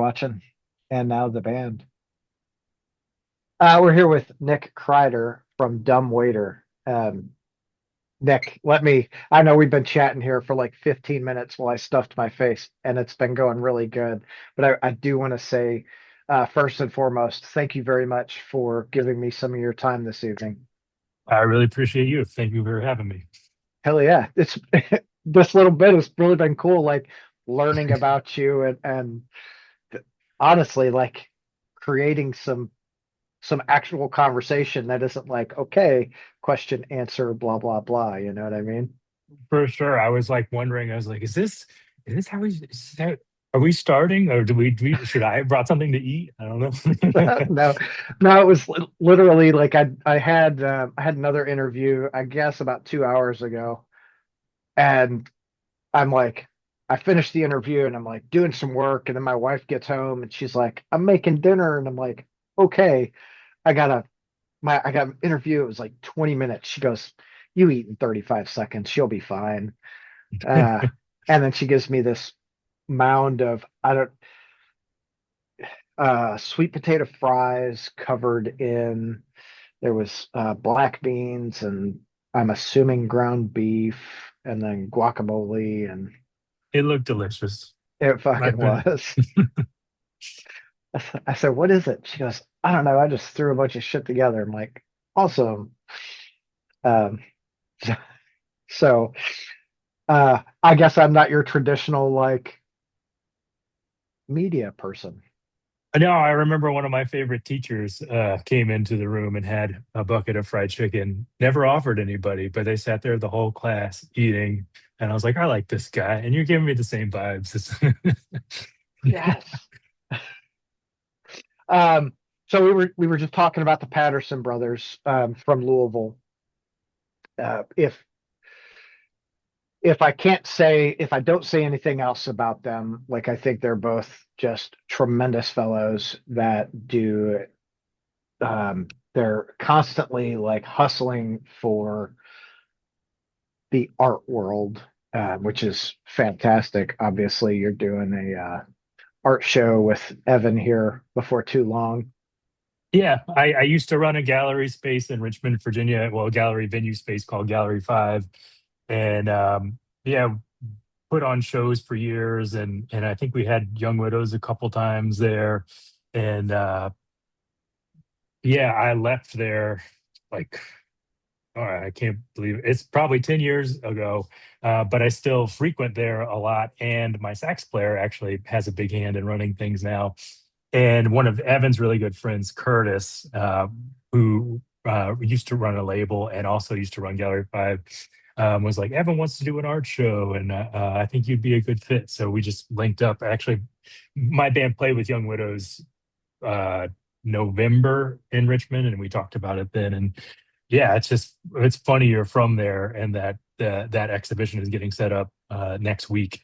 watching, and now the band. We're here with Nick Crider from Dumb Waiter. Nick, I know we've been chatting here for like 15 minutes while I stuffed my face, and it's been going really good. But I do want to say, first and foremost, thank you very much for giving me some of your time this evening. I really appreciate you. Thank you for having me. Hell yeah. It's this little bit has really been cool, like learning about you and honestly, like creating some actual conversation that isn't like, okay, question, answer, blah, blah, blah. You know what I mean? For sure. I was like wondering, I was like, is this how are we starting or should I have brought something to eat? I don't know. No, no, it was literally like I had another interview, I guess about 2 hours ago, and I'm like, I finished the interview and I'm like doing some work, and then my wife gets home and she's like, I'm making dinner, and I'm like, okay, I gotta I got an interview. It was like 20 minutes. She goes, you eat in 35 seconds. You'll be fine. Uh, and then she gives me this mound of, I don't, sweet potato fries covered in, there was black beans and I'm assuming ground beef and then guacamole and It looked delicious. it fucking I've been was. I said, what is it? She goes, I don't know. I just threw a bunch of shit together. I'm like, awesome. Um, so I guess I'm not your traditional like media person. No, I remember one of my favorite teachers came into the room and had a bucket of fried chicken. Never offered anybody, but they sat there the whole class eating. And I was like, I like this guy. And you're giving me the same vibes. Yes. Um, so we were just talking about the Patterson brothers from Louisville. If if I don't say anything else about them, like I think they're both just tremendous fellows that do they're constantly like hustling for the art world, which is fantastic. Obviously, you're doing a art show with Evan here before too long. Yeah, I used to run a gallery space in Richmond, Virginia. Well, a gallery venue space called Gallery 5. And yeah, put on shows for years. And I think we had Young Widows a couple times there. And yeah, I left there like, all right, I can't believe it. It's probably 10 years ago, but I still frequent there a lot. And my sax player actually has a big hand in running things now. And one of Evan's really good friends, Curtis, who used to run a label and also used to run Gallery 5, was like, Evan wants to do an art show, and I think you'd be a good fit. So we just linked up. Actually, my band played with Young Widows uh, November in Richmond, and we talked about it then. And yeah, it's funny you're from there, and that exhibition is getting set up next week.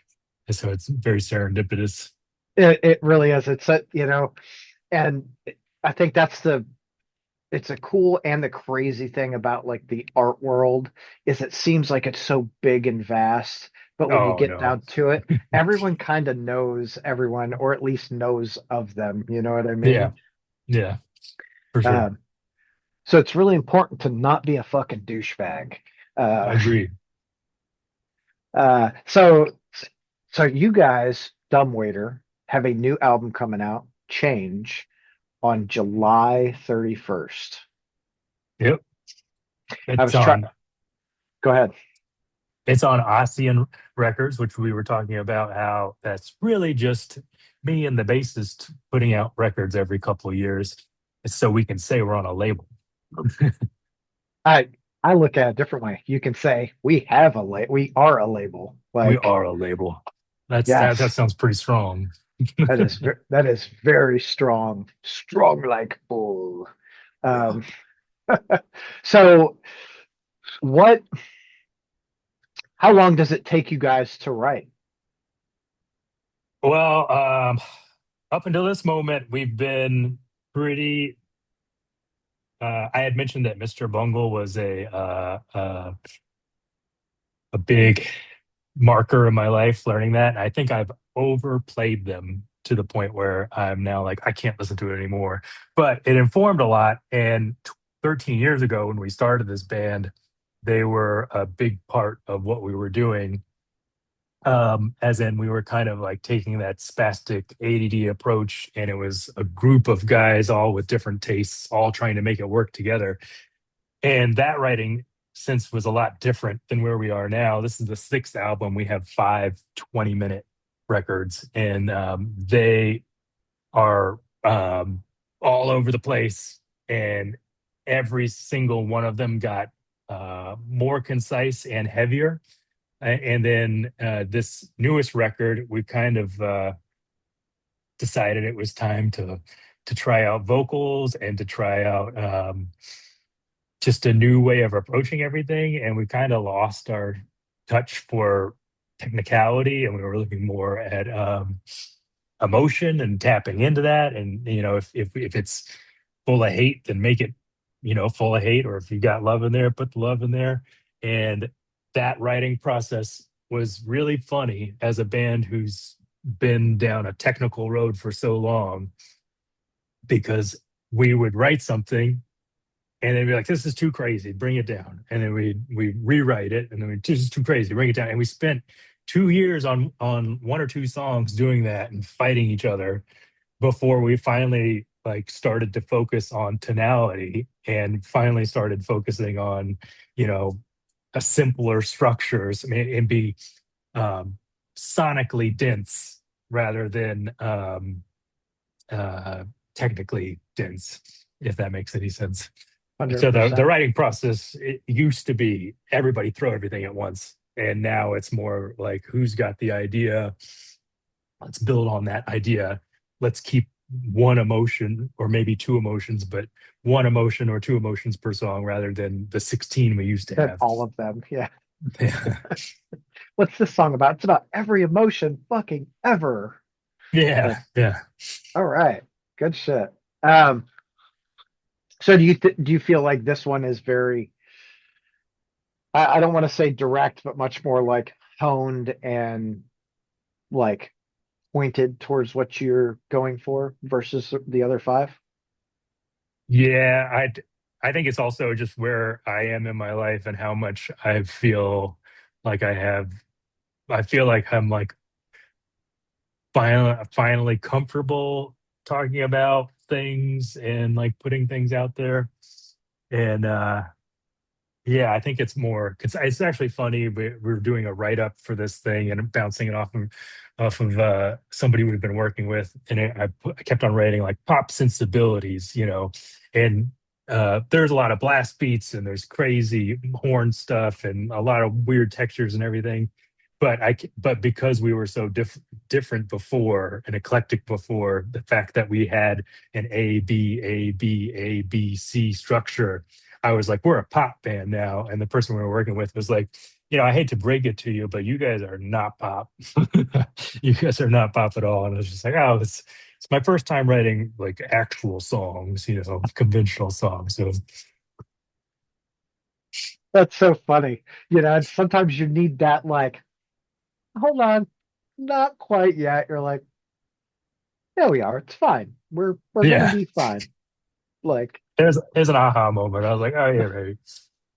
So it's very serendipitous. It really is. It's a, and I think it's a cool and the crazy thing about like the art world is it seems like it's so big and vast, but when you Oh get no. down to it, everyone kind of knows everyone, or at least knows of them. You know what I Yeah, mean? yeah, for sure. Um, so it's really important to not be a fucking douchebag. I Uh, agree. uh, so so you guys, Dumbwaiter, have a new album coming out, Change, on July 31st. Yep. I It's was trying. on Go ahead. it's on Ossian Records, which we were talking about how that's really just me and the bassist putting out records every couple of years so we can say we're on a label. I I look at it a different way. You can say we are a label. We Like, are a label. That yes, sounds pretty strong. that is very strong. Strong like bull. Yeah. Um, so what how long does it take you guys to write? Well, up until this moment, we've been pretty. I had mentioned that Mr. Bungle was a big marker in my life, learning that. I think I've overplayed them to the point where I'm now like, I can't listen to it anymore. But it informed a lot. And 13 years ago, when we started this band, they were a big part of what we were doing. As in, we were kind of like taking that spastic ADD approach, and it was a group of guys all with different tastes, all trying to make it work together. And that writing since was a lot different than where we are now. This is the sixth album. We have 5 20-minute records, and they are all over the place. And every single one of them got more concise and heavier. And then this newest record, we kind of decided it was time to try out vocals and to try out just a new way of approaching everything. And we kind of lost our touch for technicality, and we were looking more at emotion and tapping into that. And if it's full of hate, then make it full of hate, or if you got love in there, put the love in there. And that writing process was really funny as a band who's been down a technical road for so long, because we would write something and they'd be like, this is too crazy, bring it down. And then we rewrite it, and then this is too crazy, bring it down. And we spent 2 years on one or two songs doing that and fighting each other before we finally like started to focus on tonality, and finally started focusing on a simpler structures, and be sonically dense rather than technically dense, if that makes any sense. So the 100%. writing process, it used to be everybody throw everything at once, and now it's more like, who's got the idea? Let's build on that idea. Let's keep one emotion or maybe two emotions, but one emotion or two emotions per song rather than the 16 we used to That have. all of them. Yeah. Yeah. What's this song about? It's about every emotion fucking ever. Yeah. Yeah. All right. Good shit. So do you feel like this one is very, I don't want to say direct, but much more like honed and like pointed towards what you're going for versus the other five? Yeah. I think it's also just where I am in my life and how much I feel like I feel like I'm like finally comfortable talking about things and like putting things out there. And yeah, I think it's more. It's actually funny. We're doing a write up for this thing and bouncing it off of somebody we've been working with, and I kept on writing like pop sensibilities, and there's a lot of blast beats and there's crazy horn stuff and a lot of weird textures and everything. But because we were so different before and eclectic before, the fact that we had an A B C structure, I was like, we're a pop band now. And the person we were working with was like, I hate to break it to you, but you guys are not pop. You guys are not pop at all. And I was just like, oh, it's my first time writing like actual songs, conventional songs. So That's so funny. And sometimes you need that, like, hold on, not quite yet. You're like, there we are. It's fine. We're gonna yeah, be fine. Like, there's an aha moment. I was like, oh yeah, right.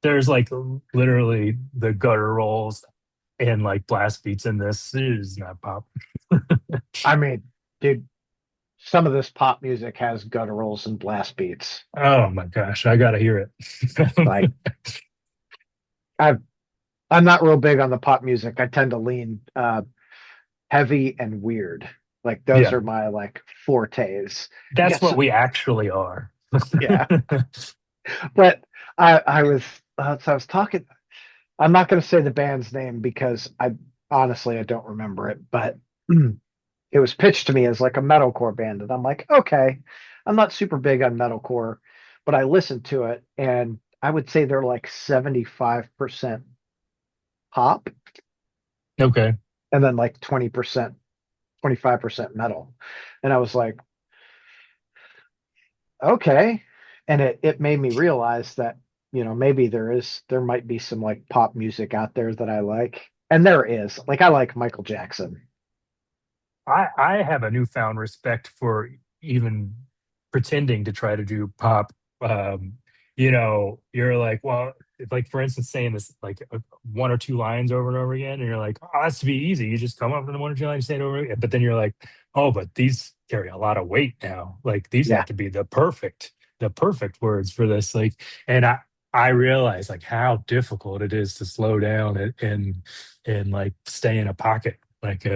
There's like literally the gutter rolls and like blast beats in this. It is not pop. I mean, dude, some of this pop music has gutturals and blast beats. Oh my gosh, I gotta hear Like, it. I've I'm not real big on the pop music. I tend to lean heavy and weird. Like those Yeah, are my like fortes. that's Yes, what we actually are. yeah. But I was talking. I'm not going to say the band's name because I honestly I don't remember it. But it was pitched to me as like a metalcore band, and I'm like, okay, I'm not super big on metalcore, but I listened to it, and I would say they're like 75% pop, Okay. and then like 20%, 25% metal. And I was like, okay. And it made me realize that, maybe there might be some like pop music out there that I like. And there is. Like I like Michael Jackson. I have a newfound respect for even pretending to try to do pop. You're like, well, like for instance, saying this like one or two lines over and over again, and you're like, oh, that's to be easy. You just come up with the one or two lines, say it over again. But then you're like, oh, but these carry a lot of weight now. Like these have Yeah, to be the perfect words for this. Like, and I realize like how difficult it is to slow down and like stay in a pocket. Like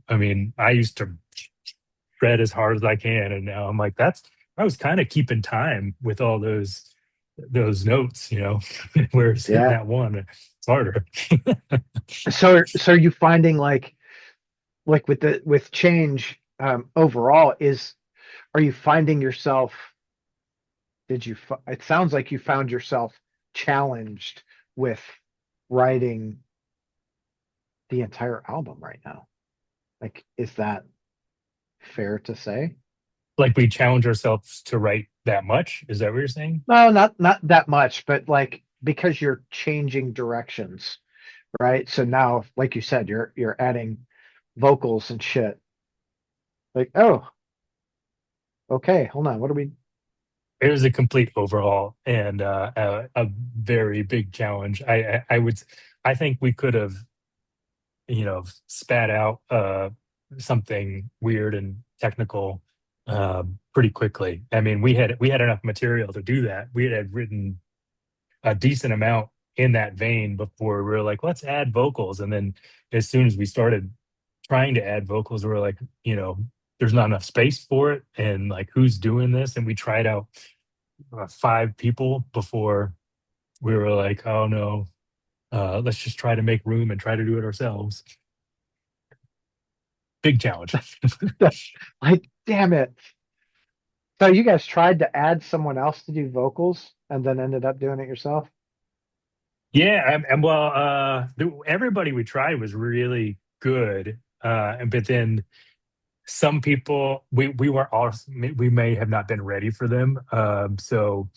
I mean, I used to shred as hard as I can, and now I'm like, I was kind of keeping time with all those notes, whereas hitting yeah. that one, it's harder. So are you finding like with change overall is are you finding yourself it sounds like you found yourself challenged with writing the entire album right now. Like, is that fair to say? Like we challenge ourselves to write that much. Is that what you're saying? No, not that much, but like because you're changing directions, right? So now, like you said, you're adding vocals and shit. Like, oh, okay, hold on. What are we? It was a complete overhaul and a very big challenge. I think we could have, spat out something weird and technical pretty quickly. I mean, we had enough material to do that. We had written a decent amount in that vein before we were like, let's add vocals. And then as soon as we started trying to add vocals, we were like, there's not enough space for it. And like, who's doing this? And we tried out five people before we were like, oh no, let's just try to make room and try to do it ourselves. Big challenge. Like, damn it. So you guys tried to add someone else to do vocals and then ended up doing it yourself? Yeah, and well, everybody we tried was really good, but then some people we weren't all we may have not been ready for them, so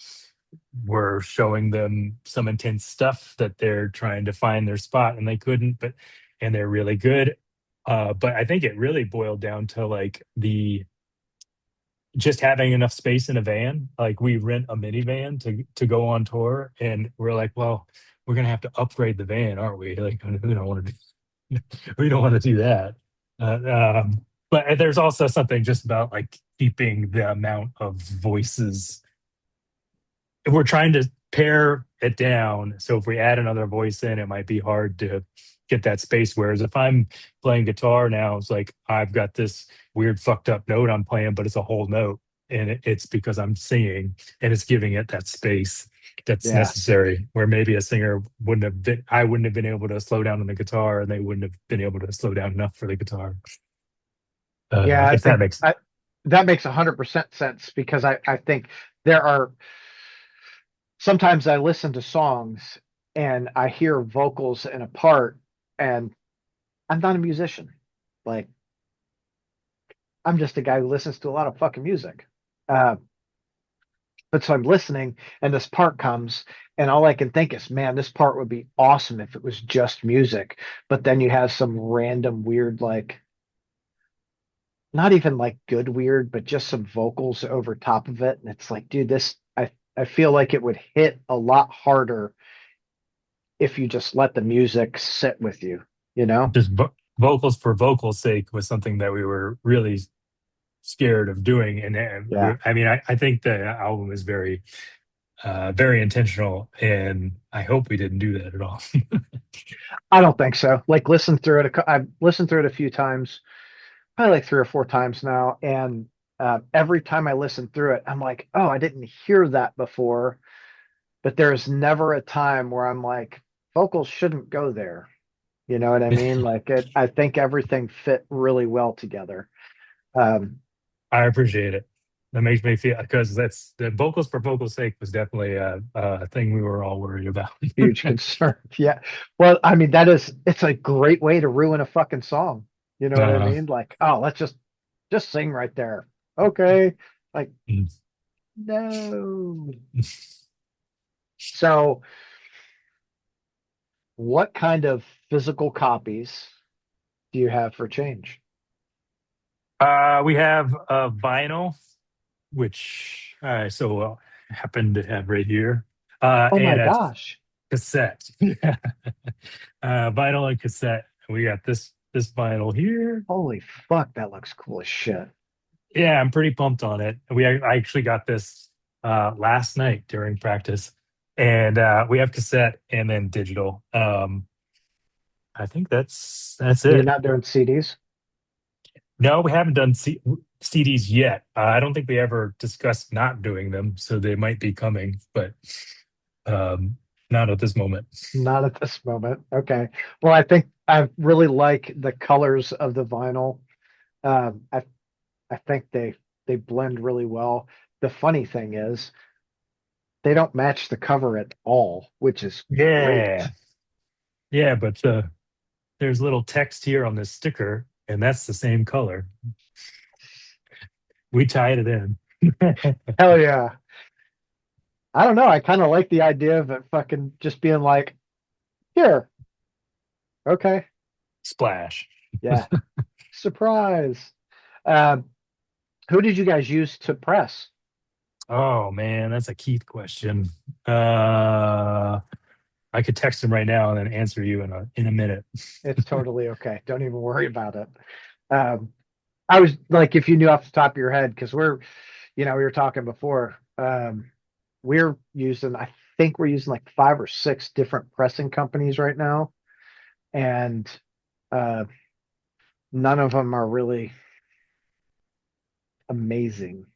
we're showing them some intense stuff that they're trying to find their spot and they couldn't, and they're really good, but I think it really boiled down to like the just having enough space in a van. Like we rent a minivan to go on tour, and we're like, well, we're gonna have to upgrade the van, aren't we? Like we don't want to do, we don't want to do that. But there's also something just about like keeping the amount of voices. If we're trying to pare it down, so if we add another voice in, it might be hard to get that space. Whereas if I'm playing guitar now, it's like I've got this weird fucked up note I'm playing, but it's a whole note, and it's because I'm singing, and it's giving it that space that's Yeah. necessary. Where maybe a singer wouldn't have been, I wouldn't have been able to slow down on the guitar, and they wouldn't have been able to slow down enough for the guitar. Yeah, I If that think makes that makes 100% sense because I think there are sometimes I listen to songs and I hear vocals in a part and I'm not a musician. Like I'm just a guy who listens to a lot of fucking music. Uh, but so I'm listening and this part comes and all I can think is, man, this part would be awesome if it was just music. But then you have some random weird, like not even like good weird, but just some vocals over top of it. And it's like, dude, I feel like it would hit a lot harder if you just let the music sit with you, you know? just vocals for vocals sake was something that we were really scared of doing. And Yeah. I mean, I think the album is very intentional, and I hope we didn't do that at all. I don't think so. Like listen through it. I've listened through it a few times, probably like three or four times now. And every time I listen through it, I'm like, oh, I didn't hear that before. But there's never a time where I'm like, vocals shouldn't go there. You know what I mean? Like I think everything fit really well together. Um, I appreciate it. That makes me feel, because that's the vocals for vocals sake was definitely a thing we were all worried about. Huge concern. Yeah. Well, I mean, it's a great way to ruin a fucking song. You know what I uh, mean? Like, oh, let's just sing right there. Okay. Like, mm. no. So, what kind of physical copies do you have for change? We have a vinyl, which I so well happen to have right here, Oh my and a gosh. cassette. Yeah. Vinyl and cassette. We got this vinyl here. Holy fuck, that looks cool as shit. Yeah, I'm pretty pumped on it. I actually got this last night during practice, and we have cassette and then digital. I think that's You're it. not doing CDs? No, we haven't done CDs yet. I don't think we ever discussed not doing them, so they might be coming, but um, not at this moment. Not at this moment. Okay. Well, I think I really like the colors of the vinyl. I think they blend really well. The funny thing is they don't match the cover at all, which is Yeah, great. yeah, but there's little text here on this sticker, and that's the same color. We tied it in. Hell yeah. I don't know. I kind of like the idea of it fucking just being like, here, okay, Splash. yeah, surprise. Um, who did you guys use to press? Oh man, that's a Keith question. Uh, I could text him right now and then answer you in a minute. It's totally okay. Don't even worry about it. Um, I was like, if you knew off the top of your head, because we were talking before. We're using, I think we're using like five or six different pressing companies right now, and uh, none of them are really amazing.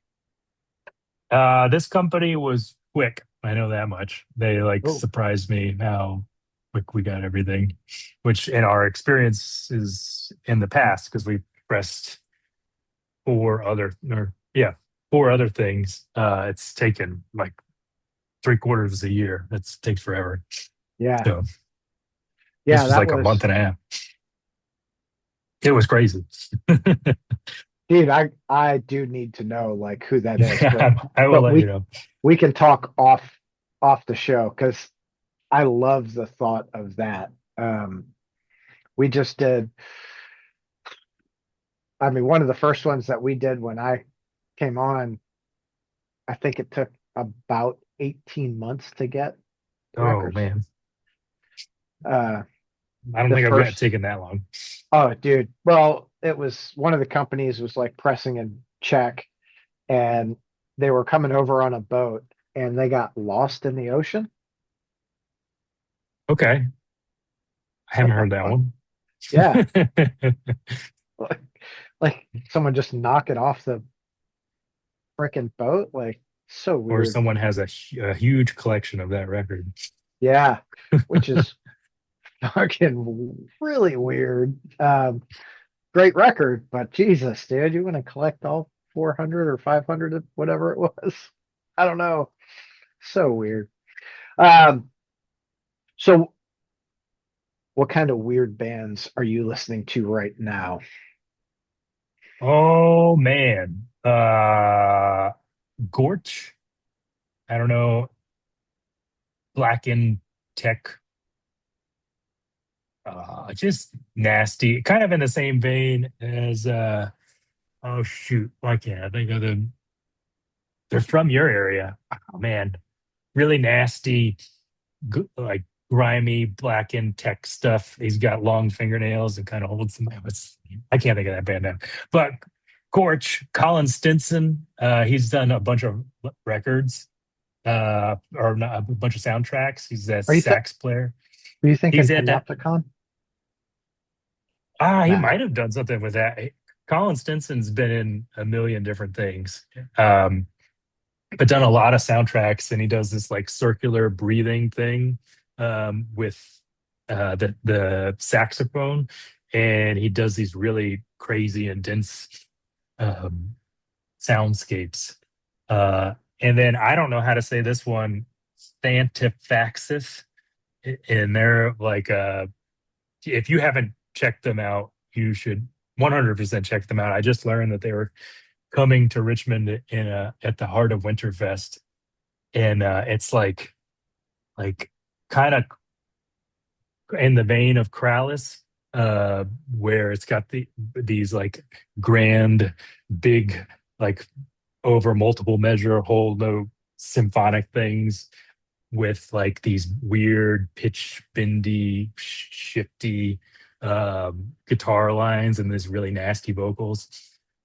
This company was quick. I know that much. They like Oh, surprised me how quick we got everything, which in our experience is in the past because we pressed four other things. It's taken like 3/4 of a year. That takes forever. yeah, So this yeah, was that like a was, month and a half. It was crazy. dude. I do need to know like who that is, I will but let you know. we can talk off the show because I love the thought of that. We just did. I mean, one of the first ones that we did when I came on, I think it took about 18 months to get the Oh records. man, Uh, I don't the think I've got first, taken that long. oh, dude. Well, it was one of the companies was like pressing in Czech, and they were coming over on a boat, and they got lost in the ocean. Okay, I haven't What the heard that fuck? one. Yeah, like, like someone just knock it off the freaking boat. Like so Or weird. someone has a huge collection of that record. Yeah, which is fucking really weird. Great record, but Jesus, dude, you want to collect all 400 or 500 of whatever it was? I don't know. So weird. Um, so what kind of weird bands are you listening to right now? Oh man, Gorch. I don't know. Blackened Tech. Just nasty. Kind of in the same vein as oh shoot, why can't I think of them? They're from your area. Oh man, really nasty, like grimy, blackened tech stuff. He's got long fingernails and kind of holds them. I can't think of that band now. But Gorch, Colin Stinson, he's done a bunch of records, or not, a bunch of soundtracks. He's a Are you sax player. are you thinking He's in that. Panopticon? He Nah. might have done something with that. Colin Stinson's been in a million different things. Um, but done a lot of soundtracks, and he does this like circular breathing thing with the saxophone, and he does these really crazy and dense um, soundscapes. And then I don't know how to say this one, Thantifaxis, and they're like if you haven't checked them out, you should 100% check them out. I just learned that they were coming to Richmond in at the heart of Winterfest, and it's like kind of in the vein of Krallis, uh, where it's got these like grand, big, like over multiple measure whole note symphonic things with like these weird pitch bendy, shifty guitar lines and these really nasty vocals.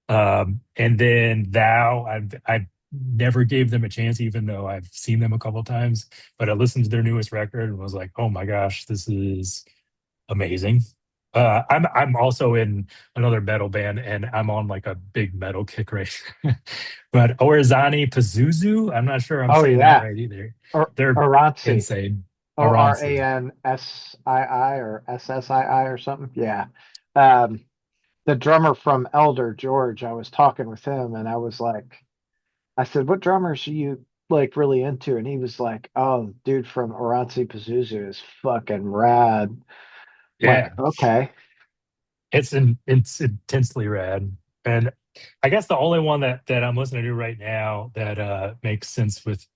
And then I never gave them a chance, even though I've seen them a couple times. But I listened to their newest record and was like, oh my gosh, this is amazing. I'm also in another metal band, and I'm on like a big metal kick right. But Orazani Pazuzu, I'm not sure I'm Oh saying that yeah, right either. or They're Aransi, insane. Aronsi. Oransii or SSII or something. Yeah. Um, the drummer from Elder George, I was talking with him and I was like, I said, what drummers are you like really into? And he was like, oh, dude from Oranzi Pazuzu is fucking rad. I'm like, Yeah, okay. it's intensely rad. And I guess the only one that I'm listening to right now that makes sense with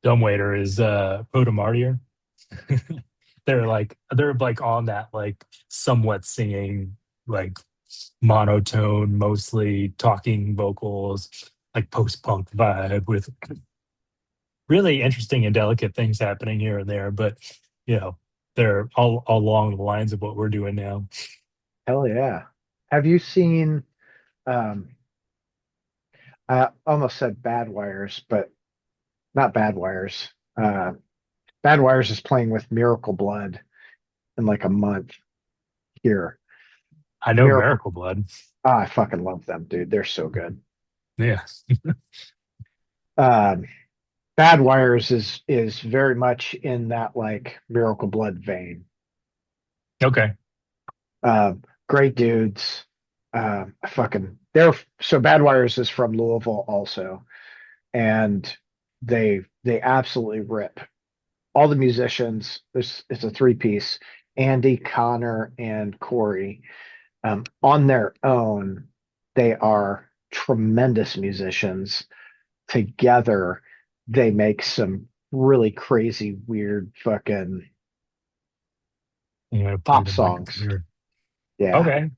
Dumbwaiter is Podamartyr. They're like on that like somewhat singing, like monotone, mostly talking vocals, like post-punk vibe with really interesting and delicate things happening here and there, but you know, they're all along the lines of what we're doing now. Hell yeah. Have you seen um I almost said Bad Wires, but not Bad Wires. Bad Wires is playing with Miracle Blood in like a month here. I know Miracle Miracle Blood. I fucking love them, dude. They're so good. Yeah. Um Bad Wires is very much in that like Miracle Blood vein. Okay. Great dudes. I fucking they're so Bad Wires is from Louisville also, and they absolutely rip. All the musicians. This it's a three piece. Andy, Connor, and Corey. On their own, they are tremendous musicians. Together, they make some really crazy, weird, fucking I'm gonna put pop it in my songs. computer. Yeah, Okay.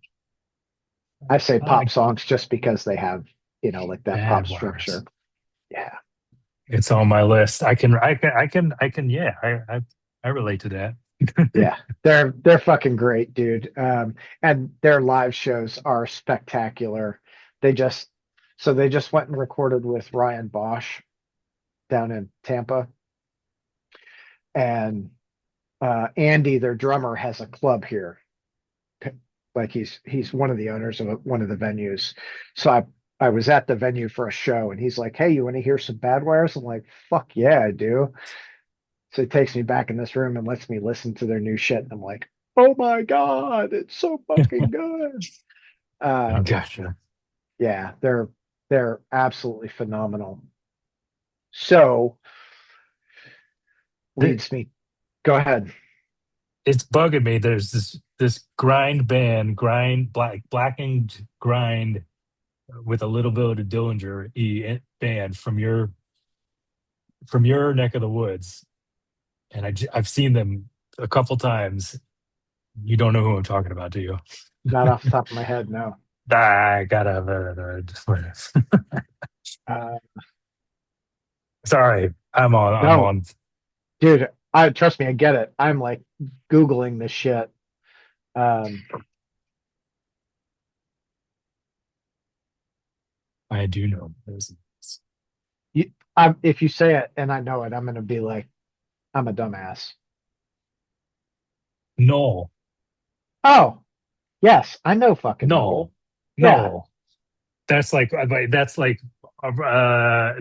I say I pop like songs just because they have, like that pop Bad Wires. structure. Yeah, It's on my list. I can. Yeah, I relate to that. yeah, they're fucking great, dude. And their live shows are spectacular. They just they just went and recorded with Ryan Bosch down in Tampa, and Andy, their drummer, has a club here. Like he's one of the owners of one of the venues. So I was at the venue for a show, and he's like, "Hey, you want to hear some Bad Wires?" I'm like, "Fuck yeah, I do." So he takes me back in this room and lets me listen to their new shit. And I'm like, "Oh my god, it's so fucking good." Um, Gotcha. yeah, they're absolutely phenomenal. So Th- leads me. Go ahead. It's bugging me. There's this grind band, grind blackened grind with a little bit of Dillinger band from your neck of the woods, and I've seen them a couple times. You don't know who I'm talking about, do you? Not off the top of my head, no. I gotta. Uh, Sorry, I'm on. I'm no, on. dude. I trust me, I get it. I'm like Googling this shit. Um, I do know. if you say it and I know it, I'm gonna be like, I'm a dumbass. No, Oh, yes, I know fucking no, Noel. Yeah, no. That's like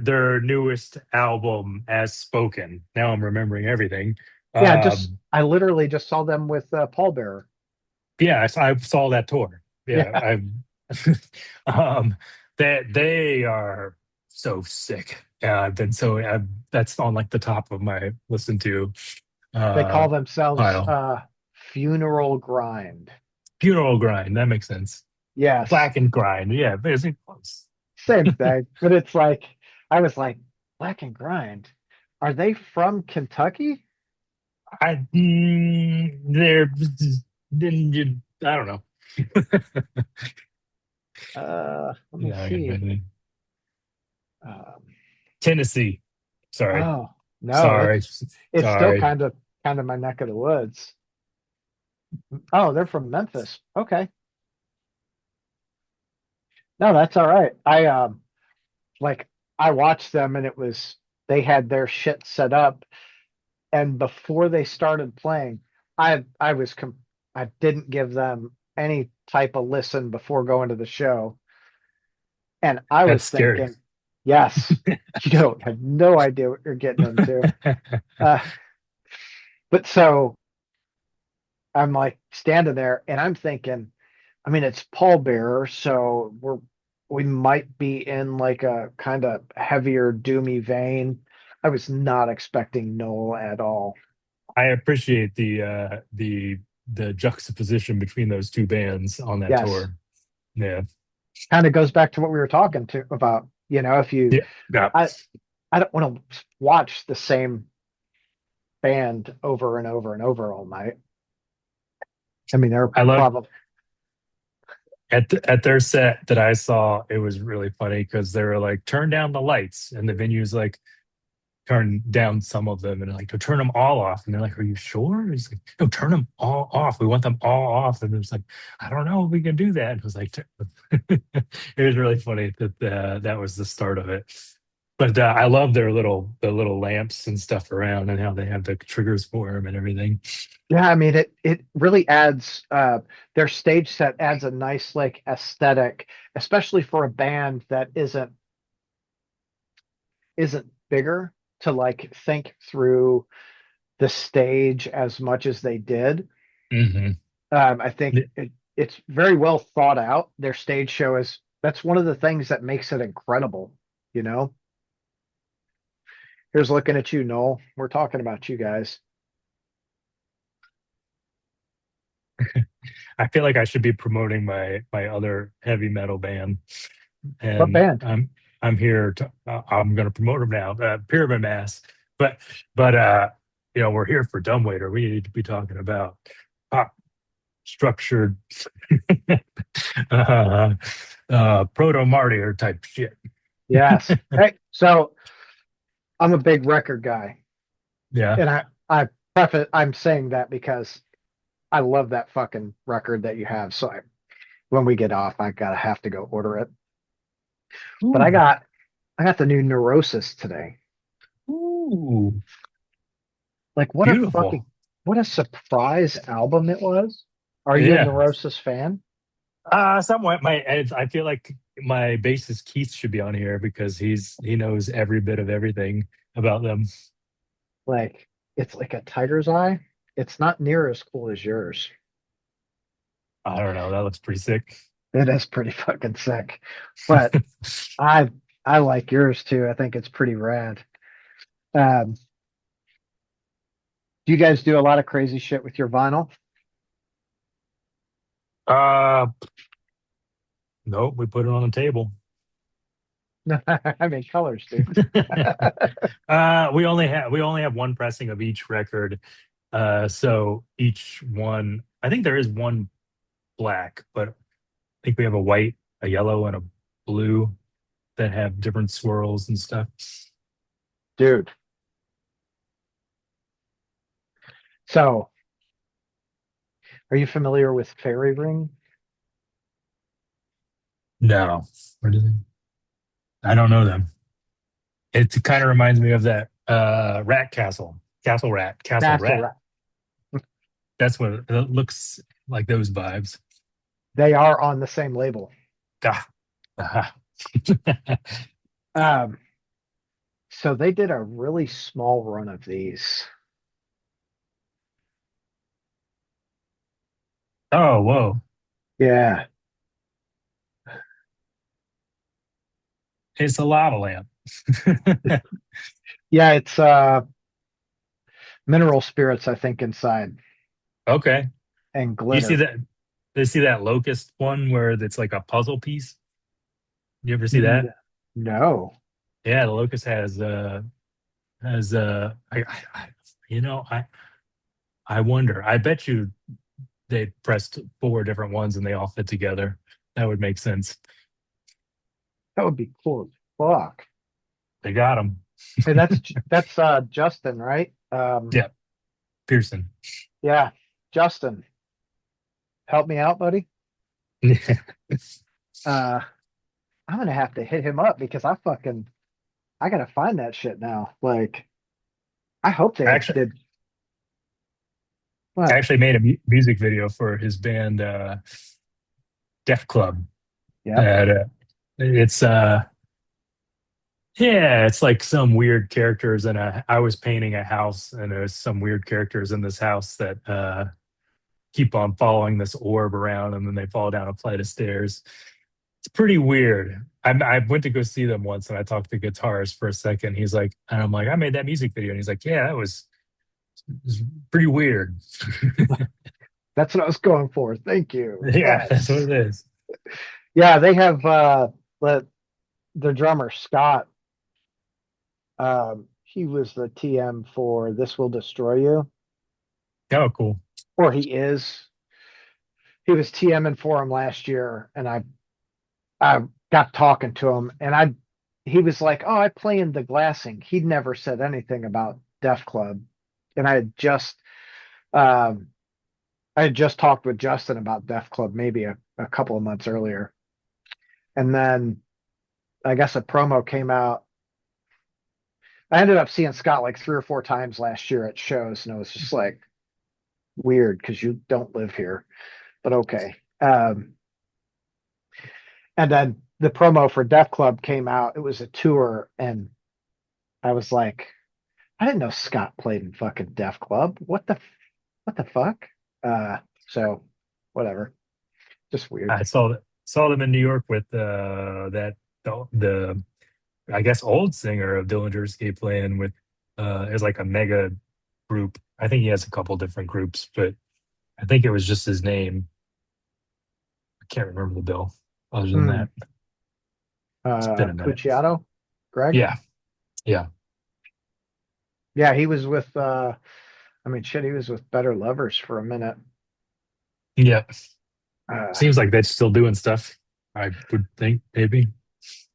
their newest album, As Spoken. Now I'm remembering everything. yeah. Just Um, I literally just saw them with Paul Bearer. yeah, I saw that tour. Yeah, Yeah, um, they are so sick. I've been so that's on like the top of my listen to they uh call themselves pile. Funeral Grind. Funeral Grind, that makes sense. Yes, Black and Grind, yeah, basically close. same thing. But it's like I was like, Black and Grind. Are they from Kentucky? They're I don't know. Let me Yeah, I can see. imagine. Um, Tennessee. Sorry. oh no, Sorry. it's still Sorry. kind of my neck of the woods. Oh, they're from Memphis. Okay. No, that's all right. Like I watched them and it was they had their shit set up and before they started playing, I was I didn't give them any type of listen before going to the show. And I That's was scary. thinking, yes, you don't have no idea what you're getting into. Uh, but so I'm like standing there and I'm thinking, I mean, it's pallbearer, so we might be in like a kind of heavier, doomy vein. I was not expecting Noel at all. I appreciate the juxtaposition between those two bands on that Yes, tour. Yeah. kind of goes back to what we were talking to about. You know, if you, Yeah. Yeah. I, I don't want to watch the same band over and over and over all night. I mean, they're I love probably at their set that I saw, it was really funny because they were like, turn down the lights, and the venue's like, turn down some of them, and like, to turn them all off. And they're like, are you sure? He's like, no, turn them all off. We want them all off. And it was like, I don't know if we can do that. And it was like, it was really funny that that was the start of it. But I love the little lamps and stuff around and how they have the triggers for them and everything. yeah. I mean, it really adds their stage set adds a nice like aesthetic, especially for a band that isn't bigger to like think through the stage as much as they did. Hmm. I think it's very well thought out. Their stage show is that's one of the things that makes it incredible, you know. Here's looking at you, Noel. We're talking about you guys. I feel like I should be promoting my other heavy metal band, What and band? I'm here to I'm going to promote them now. Pyramid Mass, but but we're here for Dumbwaiter. We need to be talking about pop structured uh, proto martyr type shit. Yes. Hey, so I'm a big record guy, Yeah. and I'm saying that because I love that fucking record that you have. So when we get off, I gotta have to go order it. But Ooh, I got the new Neurosis today. ooh, Like beautiful. what a surprise album it was. Are you a Yeah. Neurosis fan? Somewhat. I feel like my bassist Keith should be on here because he knows every bit of everything about them. Like it's like a tiger's eye. It's not near as cool as yours. I don't know. That looks pretty sick. It is pretty fucking sick. But I I like yours too. I think it's pretty rad. Um, do you guys do a lot of crazy shit with your vinyl? uh, nope. We put it on the table. No, I mean colors, dude. We only have one pressing of each record. So each one, I think there is one black, but I think we have a white, a yellow, and a blue that have different swirls and stuff. Dude. So, are you familiar with Fairy Ring? No, where do they? I don't know them. It kind of reminds me of that Rat Castle, Castle Castle Rat. Rock. That's what it looks like. Those vibes. They are on the same label. Ah, aha. Um, so they did a really small run of these. Oh, whoa! Yeah. It's a lava lamp. Yeah, it's mineral spirits, I think, inside Okay. and You see glitter. that? You see that locust one where it's like a puzzle piece? You ever see that? N- No. Yeah, the locust has I wonder. I bet you. they pressed four different ones and they all fit together. That would make sense. That would be cool as fuck. They got them. Hey, that's Justin, right? Yeah, Pearson. Yeah, Justin, help me out, buddy. Uh, I'm gonna have to hit him up because I gotta find that shit now. Like, I hope they Actually, did. I What? actually made a music video for his band, Def Club. Yep. That it's yeah, it's like some weird characters in a. I was painting a house, and there's some weird characters in this house that keep on following this orb around, and then they fall down a flight of stairs. It's pretty weird. I went to go see them once, and I talked to the guitarist for a second. He's like, and I'm like, I made that music video, and he's like, yeah, that was pretty weird. That's what I was going for. Thank you. Yeah, that's what Yes. it is. Yeah, they have the the drummer Scott. He was the TM for This Will Destroy You, Oh, cool. or he is. He was TMing for him last year, and I got talking to him, and he was like, "Oh, I play in the glassing." He'd never said anything about Def Club, and um, I had just talked with Justin about Def Club maybe a couple of months earlier, and then I guess a promo came out. I ended up seeing Scott like 3 or 4 times last year at shows, and it was just like weird because you don't live here, but okay. And then the promo for Def Club came out. It was a tour, and I was like, I didn't know Scott played in fucking Def Club. What the fuck? Uh, so whatever. Just weird. I saw them in New York with the I guess old singer of Dillinger Escape Plan with is like a mega group. I think he has a couple different groups, but I think it was just his name. I can't remember the bill. Other than Hmm. that, it's been a minute. Pucciato, Greg. Yeah, yeah, Yeah, he was with. I mean, shit, he was with Better Lovers for a minute. yeah. Uh, Seems like they're still doing stuff. I would think maybe.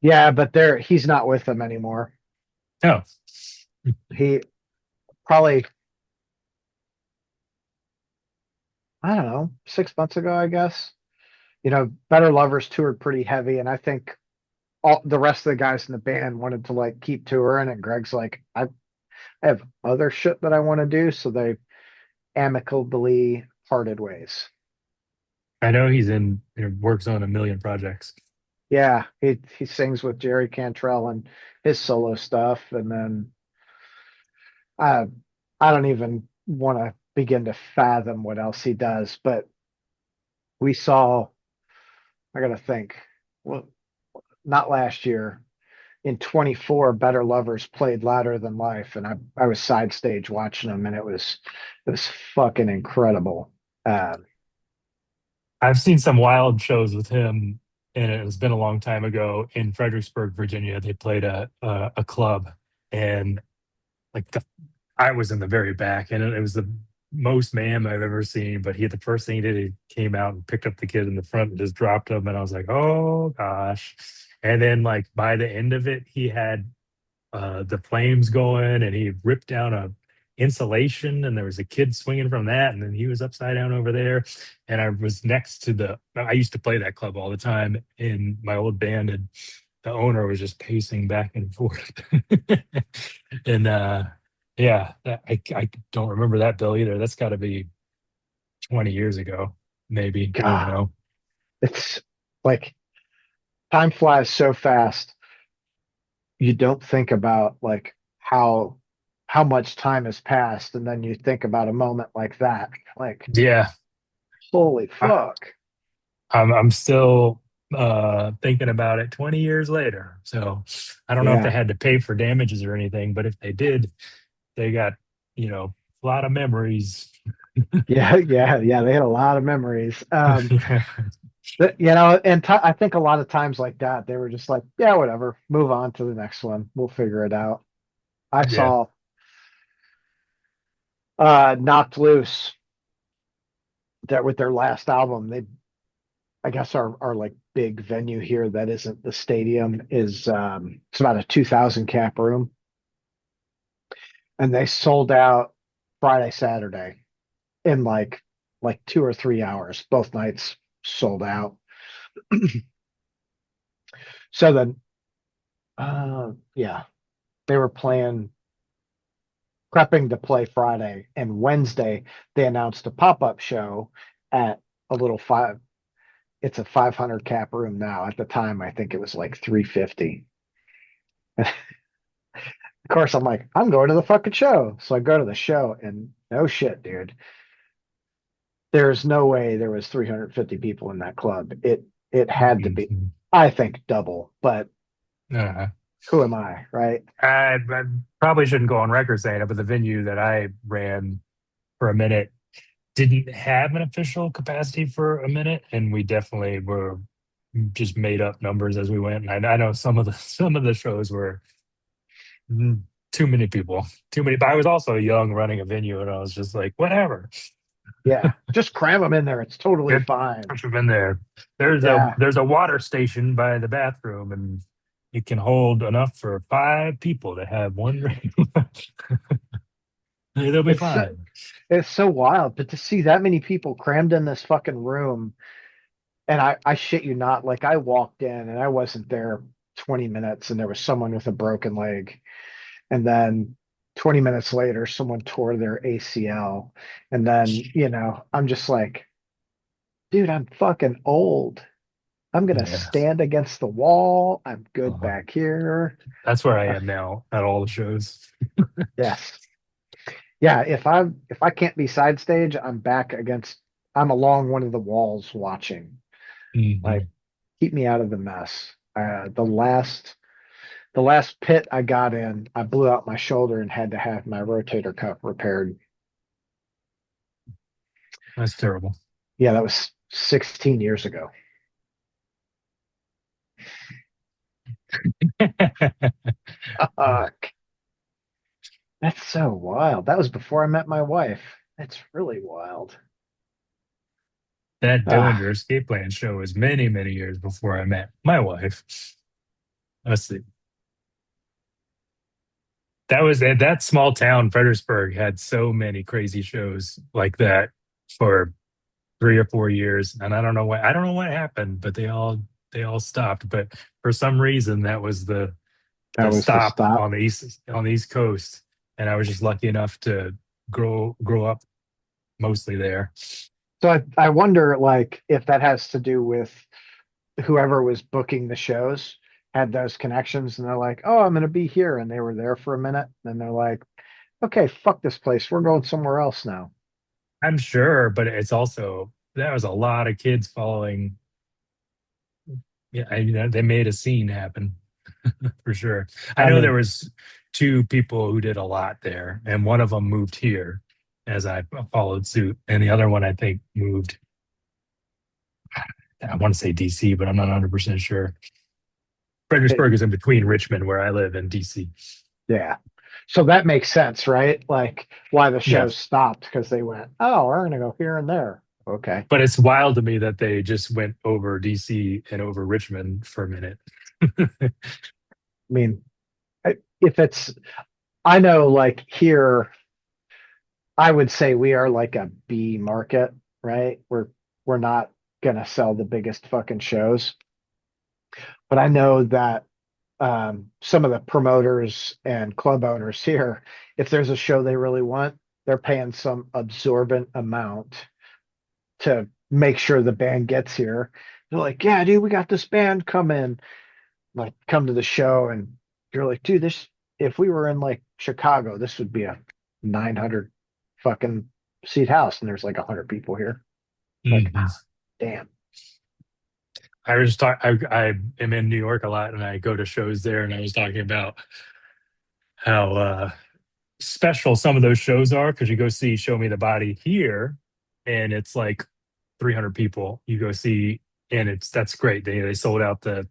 yeah, but he's not with them anymore. Oh, He probably, I don't know, 6 months ago, I guess. Better Lovers toured pretty heavy, and I think all the rest of the guys in the band wanted to like keep touring, and Greg's like, I have other shit that I want to do, so they amicably parted ways. I know he works on a million projects. Yeah, he sings with Jerry Cantrell and his solo stuff, and then I I don't even want to begin to fathom what else he does. But we saw, I gotta think, well, not last year. In 24, Better Lovers played Louder Than Life, and I was side stage watching them, and it was fucking incredible. Um, I've seen some wild shows with him, and it has been a long time ago in Fredericksburg, Virginia. They played a club, and like I was in the very back, and it was the most mayhem I've ever seen. But the first thing he did, he came out and picked up the kid in the front and just dropped him, and I was like, oh gosh. And then like by the end of it, he had the flames going, and he ripped down a insulation, and there was a kid swinging from that, and then he was upside down over there, and I was next to I used to play that club all the time in my old band, and the owner was just pacing back and forth. And yeah, I don't remember that bill either. That's got to be 20 years ago, maybe. I don't God, know. it's like time flies so fast. You don't think about like how much time has passed, and then you think about a moment like that. Like, Yeah, holy I, fuck. I'm still thinking about it 20 years later. So I don't know if they Yeah. had to pay for damages or anything, but if they did, they got, a lot of memories. Yeah, yeah, yeah. They had a lot of memories. And I think a lot of times like that, they were just like, yeah, whatever, move on to the next one. We'll figure it out. I Yeah. saw Knocked Loose. that with their last album, they, I guess our like big venue here that isn't the stadium is it's about a 2,000 cap room, and they sold out Friday, Saturday in like 2 or 3 hours. Both nights sold out. So then, yeah, they were prepping to play Friday, and Wednesday they announced a pop-up show at a little five. It's a 500 cap room now. At the time, I think it was like 350. Of course, I'm like, I'm going to the fucking show. So I go to the show, and no shit, dude. There's no way there was 350 people in that club. It had to be, Mhm. I think, double, but Uh, who am I, right? I probably shouldn't go on record saying it, but the venue that I ran for a minute didn't have an official capacity for a minute, and we definitely were just made up numbers as we went. And I know some of the shows were too many people, too many. But I was also young running a venue, and I was just like, whatever. Yeah, just cram them in there. It's totally Get fine. put them in there. Yeah, There's a water station by the bathroom, and it can hold enough for 5 people to have one drink. They'll be it's so, fine. it's so wild. But to see that many people crammed in this fucking room, and I shit you not, like I walked in and I wasn't there 20 minutes, and there was someone with a broken leg, and then 20 minutes later, someone tore their ACL, and then I'm just like, dude, I'm fucking old. I'm gonna Yeah. stand against the wall. I'm good Uh-huh. back here. That's where I Uh, am now at all the shows. yes. Yeah, if I can't be side stage, I'm back against I'm along one of the walls watching. Like, Mhm. keep me out of the mess. The last pit I got in, I blew out my shoulder and had to have my rotator cuff repaired. That's terrible. Yeah, that was 16 years ago. Fuck. That's so wild. That was before I met my wife. That's really wild. That Ah, Dillinger Escape Plan show was many, many years before I met my wife. Let's see. That was that small town, Fredericksburg, had so many crazy shows like that for 3 or 4 years. And I don't know what happened, but they all stopped. But for some reason that was that the was the stop stop. on the East Coast. And I was just lucky enough to grow up mostly there. So I wonder like if that has to do with whoever was booking the shows had those connections, and they're like, "Oh, I'm going to be here," and they were there for a minute, and they're like, "Okay, fuck this place. We're going somewhere else now." I'm sure, but it's also there was a lot of kids following. Yeah, they made a scene happen for sure. I I know there mean, was 2 people who did a lot there, and one of them moved here as I followed suit, and the other one I think moved. I want to say DC, but I'm not 100% sure. it, Fredericksburg is in between Richmond, where I live, and DC. yeah. So that makes sense, right? Like why the Yeah, show stopped because they went, "Oh, we're going to go here and there." Okay. but it's wild to me that they just went over DC and over Richmond for a minute. I mean, if it's, I know like here, I would say we are like a B market, right? We're not going to sell the biggest fucking shows, but I know that some of the promoters and club owners here, if there's a show they really want, they're paying some absorbent amount to make sure the band gets here. They're like, yeah, dude, we got this band coming, like come to the show, and you're like, dude, this if we were in like Chicago, this would be a 900 fucking seat house, and there's like 100 people here. Like, Mhm. damn. I was talk. I am in New York a lot, and I go to shows there. And I was talking about how special some of those shows are because you go see Show Me the Body here, and it's like 300 people. You go see, and that's great. They sold out the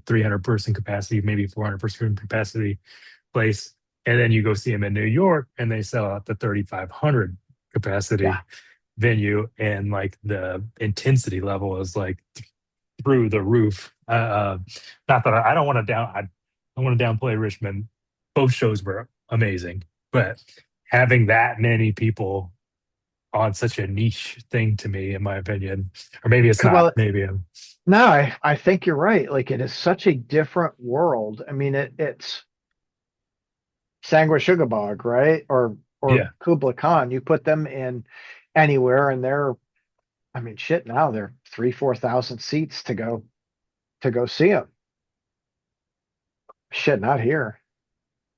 300 person capacity, maybe 400 person capacity place, and then you go see them in New York, and they sell out the 3,500 Yeah. capacity. venue, and like the intensity level is like through the roof. Not that I don't want to I want to downplay Richmond. Both shows were amazing, but having that many people on such a niche thing to me, in my opinion, or maybe it's not. Well, Maybe I'm, no, I think you're right. Like it is such a different world. I mean, it's Sangwa Sugabog, right? Or yeah, Kubla Khan. You put them in anywhere, and they're, I mean, shit. Now they're 3, 4,000 seats to go see them. Shit, not here.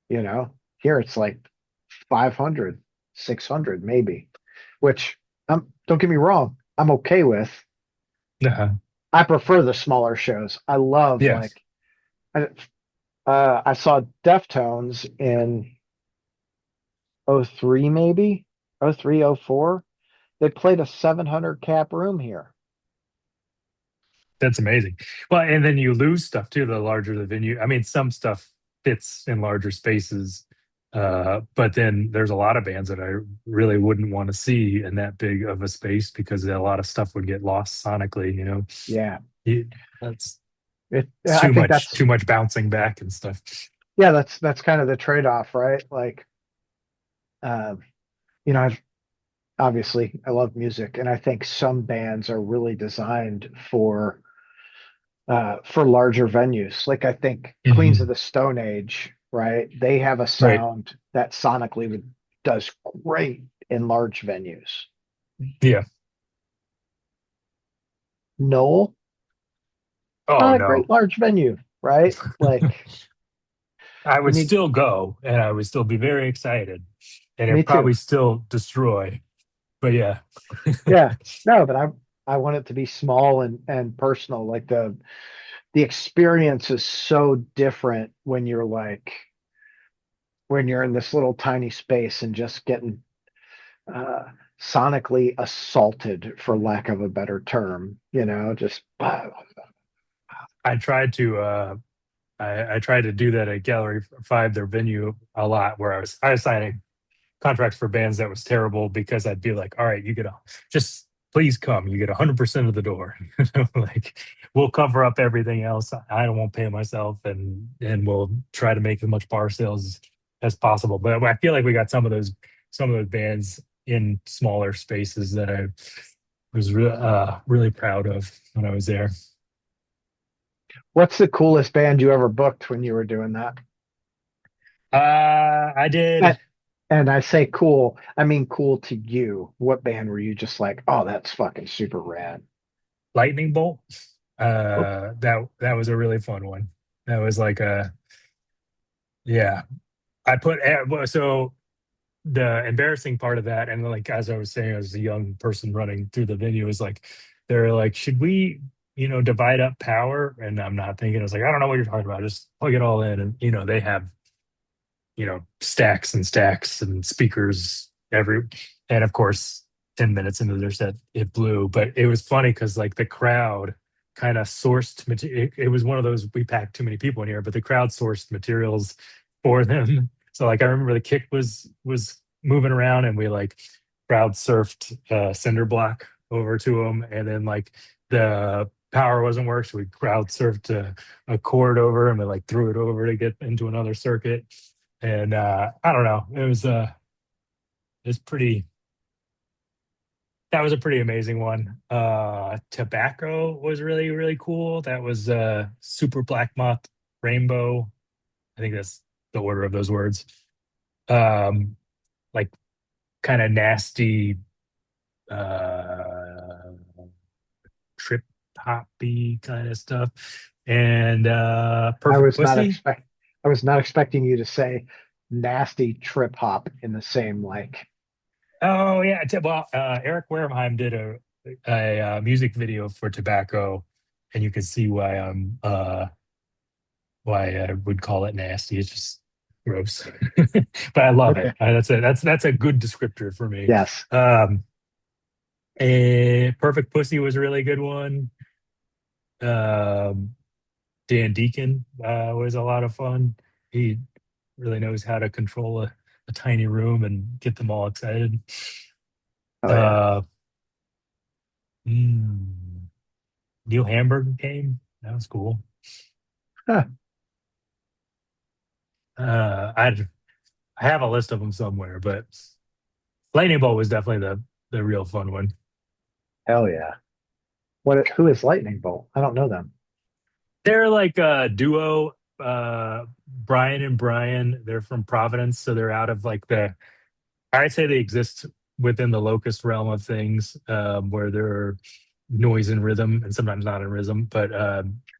You know, here it's like 500, 600 maybe, which don't get me wrong, I'm okay with. uh, I prefer the smaller shows. I love yeah, like I, I saw Deftones in '03 maybe, '03 '04. They played a 700 cap room here. that's amazing. Well, and then you lose stuff too. The larger the venue, I mean, some stuff fits in larger spaces, but then there's a lot of bands that I really wouldn't want to see in that big of a space because a lot of stuff would get lost sonically. Yeah, You- that's it's I think that's too much bouncing back and stuff. yeah, that's kind of the trade-off, right? Like, um, I've obviously I love music, and I think some bands are really designed for larger venues. Like I think Queens of Mhm. the Stone Age, right? They have a Right. sound that does great in large venues. Yeah. Noel, Oh not a no. great large venue, right? Like I you would need still go and I would still be very excited and me it too. probably still destroy. But yeah. Yeah. No, but I want it to be small and personal. Like the experience is so different when you're in this little tiny space and just getting uh, sonically assaulted, for lack of a better term. Just I tried to I tried to do that at Gallery 5, their venue, a lot, where I was signing contracts for bands that was terrible because I'd be like, all right, you get a just please come. You get 100% of the door. Like we'll cover up everything else. I won't pay myself, and we'll try to make as much bar sales as possible. But I feel like we got some of those bands in smaller spaces that I was really proud of when I was there. what's the coolest band you ever booked when you were doing that? I And, did and I say cool, I mean cool to you. What band were you just like, oh, that's fucking super rad? Lightning Bolt. Oh, That was a really fun one. That was like a yeah. I put well, so the embarrassing part of that, and like as I was saying, as a young person running through the venue, is like they're like, should we, divide up power? And I'm not thinking. I was like, I don't know what you're talking about. Just plug it all in, and they have stacks and stacks and speakers and of course 10 minutes into their set it blew, but it was funny because like the crowd kind of sourced it was one of those, we packed too many people in here, but the crowd sourced materials for them. So like I remember the kick was moving around and we like crowd surfed cinder block over to them, and then like the power wasn't working, so we crowd surfed a cord over and we like threw it over to get into another circuit. And I don't know, it's pretty that was a pretty amazing one. Tobacco was really really cool. That was super black moth rainbow, I think that's the order of those words. um like kind of nasty uh trip hoppy kind of stuff. And I Perfect was not Pussy. expect I was not expecting you to say nasty trip hop in the same like. Oh yeah, well, Eric Wareheim did a music video for Tobacco, and you can see why I would call it nasty. It's just gross, but I love it. Okay. That's a good descriptor for me. Yes. Um, Perfect Pussy was a really good one. Um, Dan Deacon was a lot of fun. He really knows how to control a tiny room and get them all excited. Oh yeah. Uh, Neil Hamburg came. That was cool. Huh, I have a list of them somewhere, but Lightning Bolt was definitely the real fun one. hell yeah. Who is Lightning Bolt? I don't know them. They're like a duo, Brian and Brian. They're from Providence, so they're out of like I'd say they exist within the locust realm of things, where they're noise and rhythm, and sometimes not in rhythm, but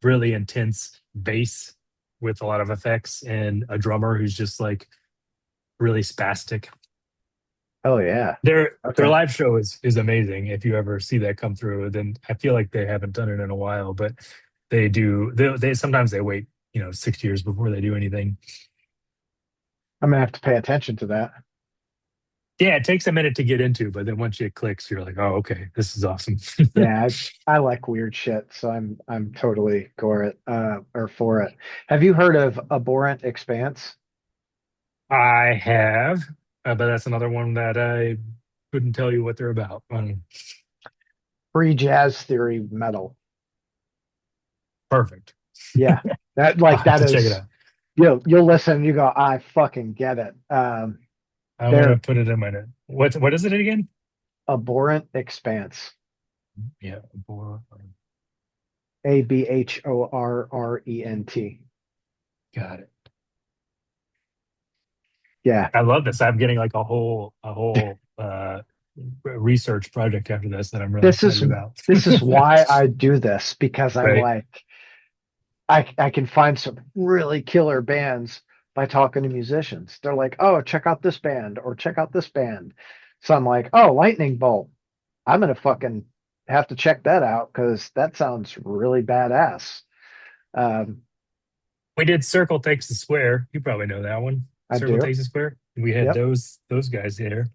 really intense bass with a lot of effects, and a drummer who's just like really spastic. Hell yeah. Their Okay. live show is amazing. If you ever see that come through, then I feel like they haven't done it in a while, but they do. They sometimes they wait, 6 years before they do anything. I'm gonna have to pay attention to that. Yeah, it takes a minute to get into, but then once it clicks, you're like, oh, okay, this is awesome. Yeah, I like weird shit, so I'm totally for it. Or for it. Have you heard of Abhorrent Expanse? I have, but that's another one that I couldn't tell you what they're about. Free jazz theory metal. Perfect. Yeah, I'll have that to check it is out. you'll listen and you go, I fucking get it. I'm gonna They're put it in my note. What is it again? Abhorrent Expanse. Yeah, Abhorrent. got it. Yeah. I love this. I'm getting like a whole research project after this that I'm really This is excited about. this is why I do this because I'm Right. like I can find some really killer bands by talking to musicians. They're like, "Oh, check out this band or check out this band." So I'm like, "Oh, Lightning Bolt. I'm gonna fucking have to check that out because that sounds really badass." Um, We did Circle Takes the Square. You probably know that one. I Circle do. Takes the Square. We had Yep, those guys there.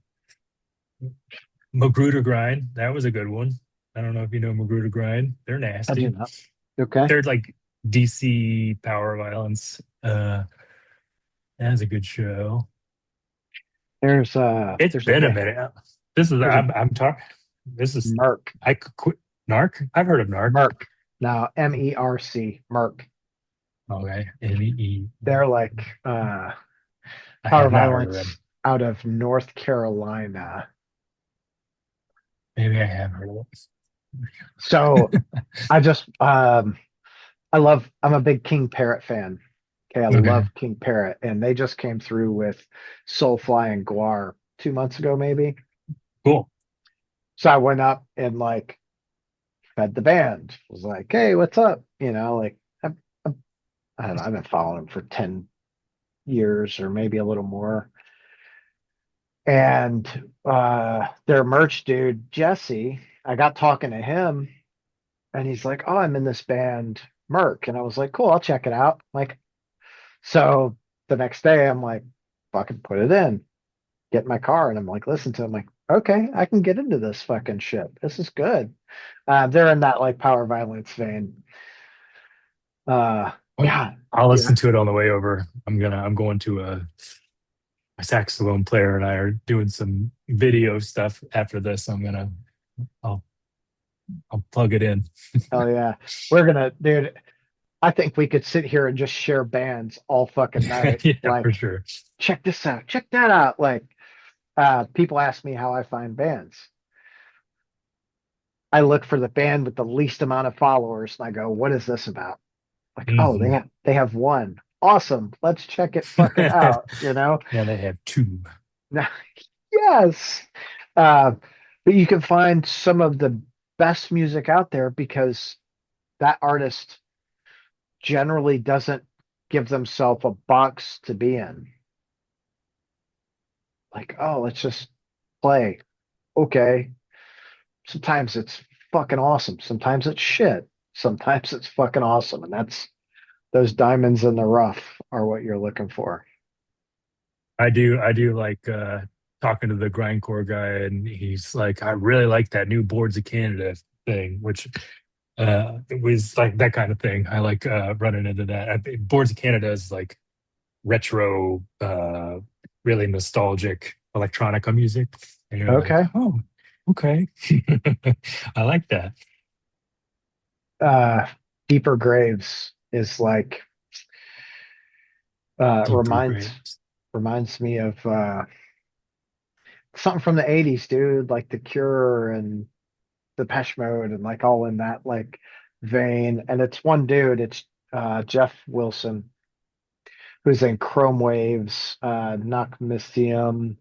Magruder Grind. That was a good one. I don't know if you know Magruder Grind. They're I do nasty. not. Okay. They're like DC power violence. That's a good show. It's There's a been a band. minute. This is There's a I'm talking. This is Merc. I could quit Narc. I've heard of Narc. Merc. Now MERC. Merc. Okay, NEE. They're like I power have not heard of them. violence out of North Carolina. Maybe I have heard of So I just I'm a big King Parrot fan. Okay, I them. Okay, love King Parrot, and they just came through with Soulfly and Guar 2 months ago, maybe. cool. So I went up and like fed the band. Was like, hey, what's up? Like I don't know, I've been following them for 10 years or maybe a little more. And their merch dude, Jesse, I got talking to him and he's like, oh, I'm in this band Merc. And I was like, cool, I'll check it out. Like, so the next day I'm like, fucking put it in, get in my car. And I'm like, listen to it. I'm like, okay, I can get into this fucking shit. This is good. They're in that like power violence vein. Uh, Well, God, I'll you know, listen to it on the way over. I'm going to a saxophone player and I are doing some video stuff after this. I'll I'll plug it in. hell yeah. Dude, I think we could sit here and just share bands all fucking night. Yeah, Like, for sure. check this out, check that out. Like, people ask me how I find bands. I look for the band with the least amount of followers and I go, what is this about? Like, oh, Mhm. they have one. Awesome. Let's check it fucking out. Now they have two. Yes. Uh, but you can find some of the best music out there because that artist generally doesn't give themselves a box to be in. Like, oh, let's just play. Okay. Sometimes it's fucking awesome. Sometimes it's shit. Sometimes it's fucking awesome. And that's those diamonds in the rough are what you're looking for. I do like talking to the grindcore guy, and he's like, I really like that new Boards of Canada thing, which it was like that kind of thing. I like running into that. Boards of Canada is like retro, really nostalgic electronica music, and you're like, Okay. oh, okay, I like that. uh Deeper Graves is like Deeper graves. reminds me of something from the 80s, dude, like The Cure and Depeche Mode and like all in that like vein. And it's one dude, it's Jeff Wilson, who's in Chrome Waves, Knock Mystium.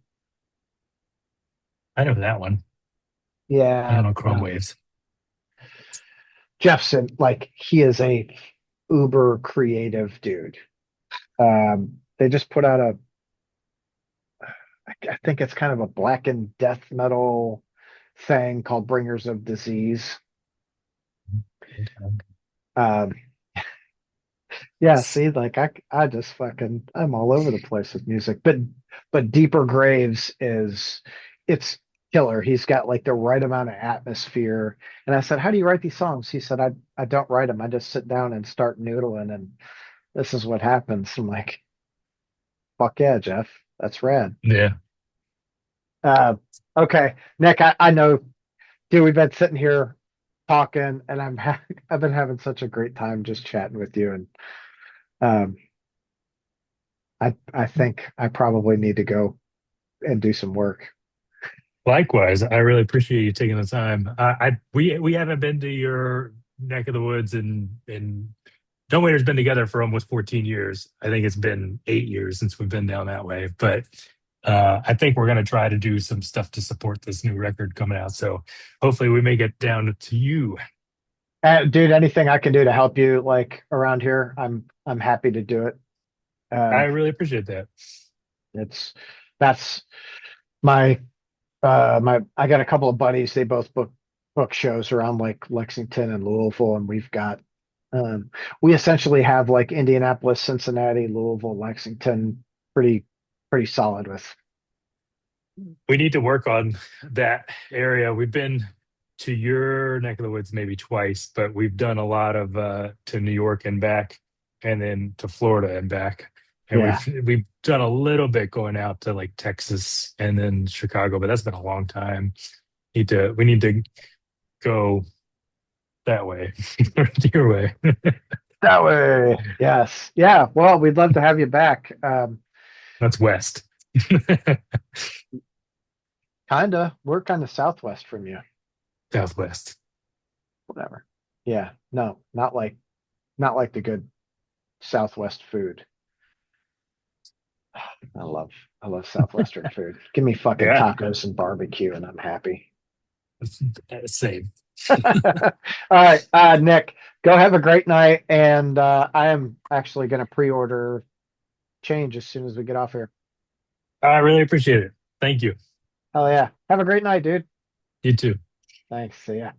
I know that one. I Yeah, don't know Chrome Waves. Jeffson, like he is a uber creative dude. They just put out I think it's kind of a blackened death metal thing called Bringers of Disease. Um, yeah, see, like I just fucking, I'm all over the place with music, but Deeper Graves is, it's killer. He's got like the right amount of atmosphere. And I said, how do you write these songs? He said, I don't write them. I just sit down and start noodling, and this is what happens. I'm like, fuck yeah, Jeff, that's rad. Yeah. Uh, okay, Nick, I know, dude, we've been sitting here talking, and I've been having such a great time just chatting with you, and um, I think I probably need to go and do some work. Likewise, I really appreciate you taking the time. We haven't been to your neck of the woods, and Dumbwaiter's been together for almost 14 years. I think it's been 8 years since we've been down that way. But I think we're going to try to do some stuff to support this new record coming out. So hopefully we may get down to you. Dude, anything I can do to help you like around here, I'm happy to do it. I Um, really appreciate that. it's that's my my I got a couple of buddies. They both book shows around like Lexington and Louisville, and we essentially have like Indianapolis, Cincinnati, Louisville, Lexington, pretty pretty solid with. We need to work on that area. We've been to your neck of the woods maybe twice, but we've done a lot of to New York and back, and then to Florida and back. And Yeah. we've done a little bit going out to like Texas and then Chicago, but that's been a long time. We need to go that way, your way. That way. Yes. Yeah. Well, we'd love to have you back. That's west. Kinda. We're kind of southwest from you. Southwest. Whatever. Yeah. No, not like the good Southwest food. I love I love Southwestern food. Give me fucking Yeah, tacos and barbecue and I'm happy. same. All right, Nick, go have a great night. And I am actually gonna pre-order change as soon as we get off here. I really appreciate it. Thank you. Hell yeah. Have a great night, dude. You too. Thanks. See ya.